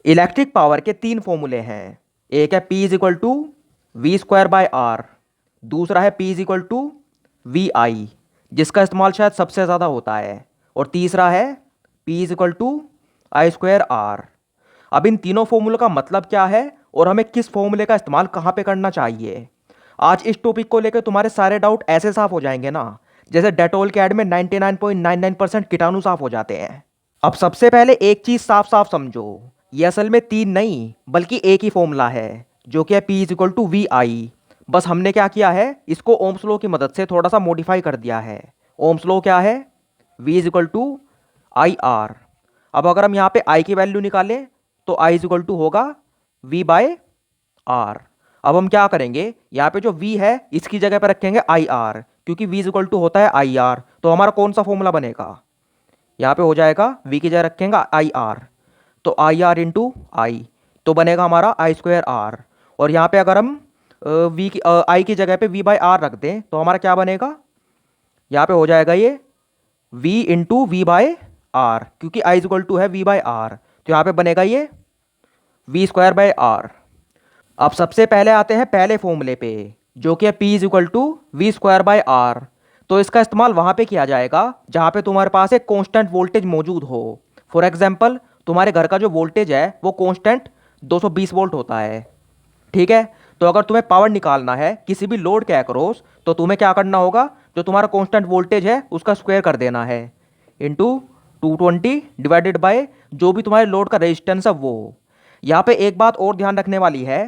Electric power के तीन फॉर्मूले हैं। एक है P is equal to V square by R, दूसरा है P is equal to V I, जिसका इस्तेमाल शायद सबसे ज़्यादा होता है, और तीसरा है P is equal to I square R. अब इन तीनों फॉर्मूलों का मतलब क्या है और हमें किस फॉर्मूले का इस्तेमाल कहाँ पे करना चाहिए, आज इस टॉपिक को लेकर तुम्हारे सारे डाउट ऐसे साफ हो जाएंगे ना, जैसे डेटोल के ऐड में 99.99% कीटाणु साफ हो जाते हैं। अब सबसे पहले एक चीज साफ साफ समझो, ये असल में तीन नहीं बल्कि एक ही फॉर्मूला है, जो कि है P is equal to V I. बस हमने क्या किया है, इसको ओम्स लॉ की मदद से थोड़ा सा मॉडिफाई कर दिया है। ओम्स लॉ क्या है, V is equal to I R. अब अगर हम यहाँ पे I की वैल्यू निकालें तो I इज इक्वल टू होगा V बाय आर। अब हम क्या करेंगे, यहाँ पे जो V है इसकी जगह पे रखेंगे आई आर, क्योंकि V इज इक्वल टू होता है आई आर। तो हमारा कौन सा फॉर्मूला बनेगा, यहाँ पे हो जाएगा V की जगह रखेंगे आई आर, तो आई आर इंटू आई, तो बनेगा हमारा आई स्क्वायर आर। और यहाँ पे अगर हम आई की जगह पे V बाई आर रख दें तो हमारा क्या बनेगा, यहाँ पे हो जाएगा ये V into V by R, क्योंकि आई इज इक्वल टू है V बाई आर, तो यहाँ पे बनेगा ये V स्क्वायर बाई आर। अब सबसे पहले आते हैं पहले फॉर्मूले पे, जो कि है P is equal to V square by R. तो इसका इस्तेमाल वहाँ पे किया जाएगा जहाँ पे तुम्हारे पास एक कांस्टेंट वोल्टेज मौजूद हो। फॉर एग्जांपल तुम्हारे घर का जो वोल्टेज है वो कांस्टेंट 220 वोल्ट होता है, ठीक है। तो अगर तुम्हें पावर निकालना है किसी भी लोड के अक्रॉस, तो तुम्हें क्या करना होगा, जो तुम्हारा कांस्टेंट वोल्टेज है उसका स्क्वायर कर देना है इंटू 220 डिवाइडेड बाय जो भी तुम्हारे लोड का रेजिस्टेंस है वो। यहाँ पे एक बात और ध्यान रखने वाली है,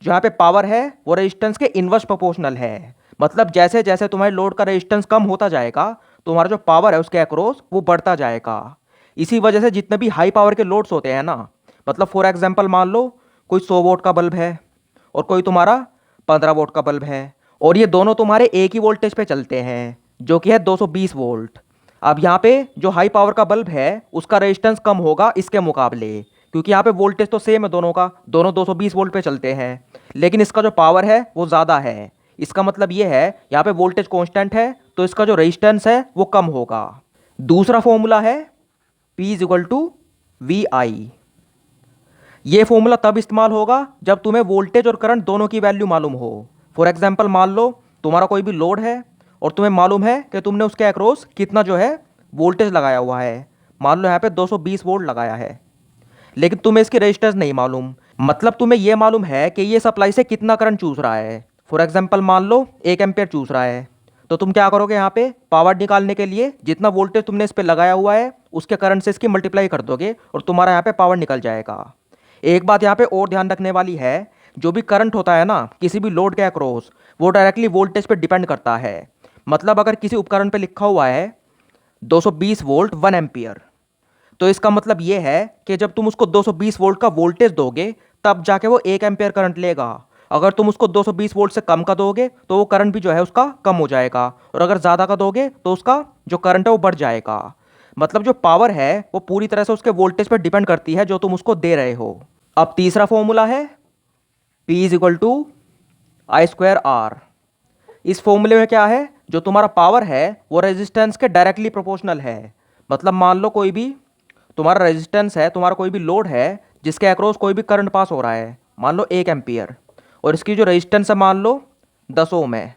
जो यहाँ पे पावर है वो रेजिस्टेंस के इनवर्स प्रोपोर्शनल है। मतलब जैसे जैसे तुम्हारे लोड का रेजिस्टेंस कम होता जाएगा, तुम्हारा जो पावर है उसके अक्रॉस वो बढ़ता जाएगा। इसी वजह से जितने भी हाई पावर के लोड्स होते हैं ना, मतलब फॉर एग्जांपल मान लो कोई 100 वोल्ट का बल्ब है और कोई तुम्हारा 15 वोल्ट का बल्ब है, और ये दोनों तुम्हारे एक ही वोल्टेज पे चलते हैं, जो कि है 220 वोल्ट। अब यहाँ पे जो हाई पावर का बल्ब है उसका रेजिस्टेंस कम होगा इसके मुकाबले, क्योंकि यहाँ पे वोल्टेज तो सेम है दोनों का, दोनों 220 वोल्ट पे चलते हैं, लेकिन इसका जो पावर है वो ज़्यादा है। इसका मतलब ये है यहाँ पे वोल्टेज कांस्टेंट है तो इसका जो रेजिस्टेंस है वो कम होगा। दूसरा फॉर्मूला है P is equal to V I. ये फॉर्मूला तब इस्तेमाल होगा जब तुम्हें वोल्टेज और करंट दोनों की वैल्यू मालूम हो। फॉर एग्जांपल मान लो तुम्हारा कोई भी लोड है और तुम्हें मालूम है कि तुमने उसके अक्रॉस कितना जो है वोल्टेज लगाया हुआ है, मान लो यहाँ पे 220 वोल्ट लगाया है, लेकिन तुम्हें इसकी रेजिस्टेंस नहीं मालूम। मतलब तुम्हें यह मालूम है कि ये सप्लाई से कितना करंट चूस रहा है। फॉर एग्जांपल मान लो 1 एम्पियर चूस रहा है, तो तुम क्या करोगे, यहाँ पे पावर निकालने के लिए जितना वोल्टेज तुमने इस पे लगाया हुआ है उसके करंट से इसकी मल्टीप्लाई कर दोगे और तुम्हारा यहाँ पे पावर निकल जाएगा। एक बात यहाँ पे और ध्यान रखने वाली है, जो भी करंट होता है ना किसी भी लोड के अक्रॉस, वो डायरेक्टली वोल्टेज पे डिपेंड करता है। मतलब अगर किसी उपकरण पे लिखा हुआ है 220 वोल्ट 1 एम्पियर, तो इसका मतलब ये है कि जब तुम उसको 220 वोल्ट का वोल्टेज दोगे तब जाके वो 1 एम्पियर करंट लेगा। अगर तुम उसको 220 वोल्ट से कम का दोगे तो वो करंट भी जो है उसका कम हो जाएगा, और अगर ज़्यादा का दोगे तो उसका जो करंट है वो बढ़ जाएगा। मतलब जो पावर है वो पूरी तरह से उसके वोल्टेज पर डिपेंड करती है जो तुम उसको दे रहे हो। अब तीसरा फॉर्मूला है P is equal to I square R. इस फॉर्मूले में क्या है, जो तुम्हारा पावर है वो रेजिस्टेंस के डायरेक्टली प्रोपोर्शनल है। मतलब मान लो कोई भी तुम्हारा रेजिस्टेंस है, तुम्हारा कोई भी लोड है जिसके अक्रॉस कोई भी करंट पास हो रहा है, मान लो 1 एम्पियर, और इसकी जो रेजिस्टेंस है मान लो 10 ओम है।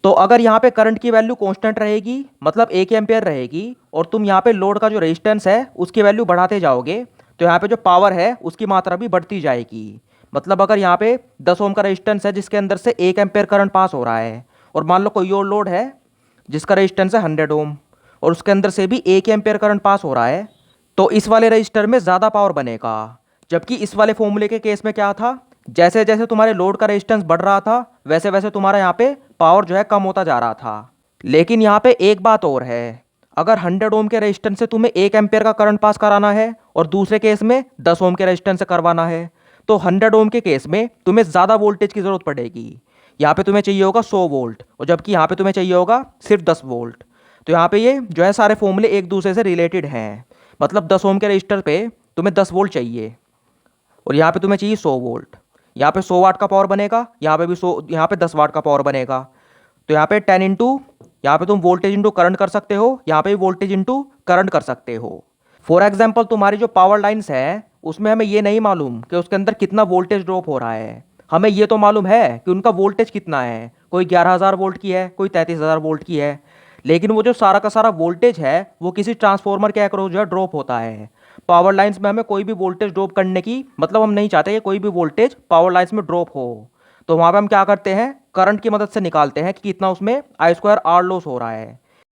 तो अगर यहाँ पे करंट की वैल्यू कांस्टेंट रहेगी, मतलब 1 एम्पियर रहेगी, और तुम यहाँ पे लोड का जो रेजिस्टेंस है उसकी वैल्यू बढ़ाते जाओगे, तो यहाँ पे जो पावर है उसकी मात्रा भी बढ़ती जाएगी। मतलब अगर यहाँ पे 10 ओम का रेजिस्टेंस है जिसके अंदर से 1 एम्पियर करंट पास हो रहा है, और मान लो कोई और लोड है जिसका रेजिस्टेंस है 100 ओम और उसके अंदर से भी 1 एम्पियर करंट पास हो रहा है, तो इस वाले रजिस्टर में ज़्यादा पावर बनेगा। जबकि इस वाले फॉर्मूले के केस में क्या था, जैसे जैसे तुम्हारे लोड का रेजिस्टेंस बढ़ रहा था वैसे वैसे तुम्हारा यहाँ पे पावर जो है कम होता जा रहा था। लेकिन यहाँ पे एक बात और है, अगर 100 ओम के रेजिस्टेंस से तुम्हें 1 एम्पियर का करंट पास कराना है और दूसरे केस में 10 ओम के रेजिस्टेंस से करवाना है, तो 100 ओम के केस में तुम्हें ज़्यादा वोल्टेज की ज़रूरत पड़ेगी। यहाँ पे तुम्हें चाहिए होगा 100 वोल्ट, और जबकि यहाँ पे तुम्हें चाहिए होगा सिर्फ 10 वोल्ट। तो यहाँ पे ये जो है सारे फॉर्मूले एक दूसरे से रिलेटेड हैं। मतलब 10 ओम के रजिस्टर पे तुम्हें 10 वोल्ट चाहिए और यहाँ पे तुम्हें चाहिए 100 वोल्ट। यहाँ पे 100 वाट का पावर बनेगा, यहाँ पे भी 100, यहाँ पे 10 वाट का पावर बनेगा। तो यहाँ पे 10 इंटू, यहाँ पे तुम वोल्टेज इंटू करंट कर सकते हो, यहाँ पे भी वोल्टेज इंटू करंट कर सकते हो। फॉर एग्जाम्पल तुम्हारी जो पावर लाइन्स हैं उसमें हमें ये नहीं मालूम कि उसके अंदर कितना वोल्टेज ड्रॉप हो रहा है। हमें ये तो मालूम है कि उनका वोल्टेज कितना है, कोई 11,000 वोल्ट की है, कोई 33,000 वोल्ट की है। लेकिन वो जो सारा का सारा वोल्टेज है वो किसी ट्रांसफॉर्मर के अक्रॉस जो है ड्रॉप होता है। पावर लाइंस में हमें कोई भी वोल्टेज ड्रॉप करने की मतलब हम नहीं चाहते कि कोई भी वोल्टेज पावर लाइंस में ड्रॉप हो। तो वहाँ पे हम क्या करते हैं, करंट की मदद से निकालते हैं कि कितना उसमें आई स्क्वायर आर लॉस हो रहा है।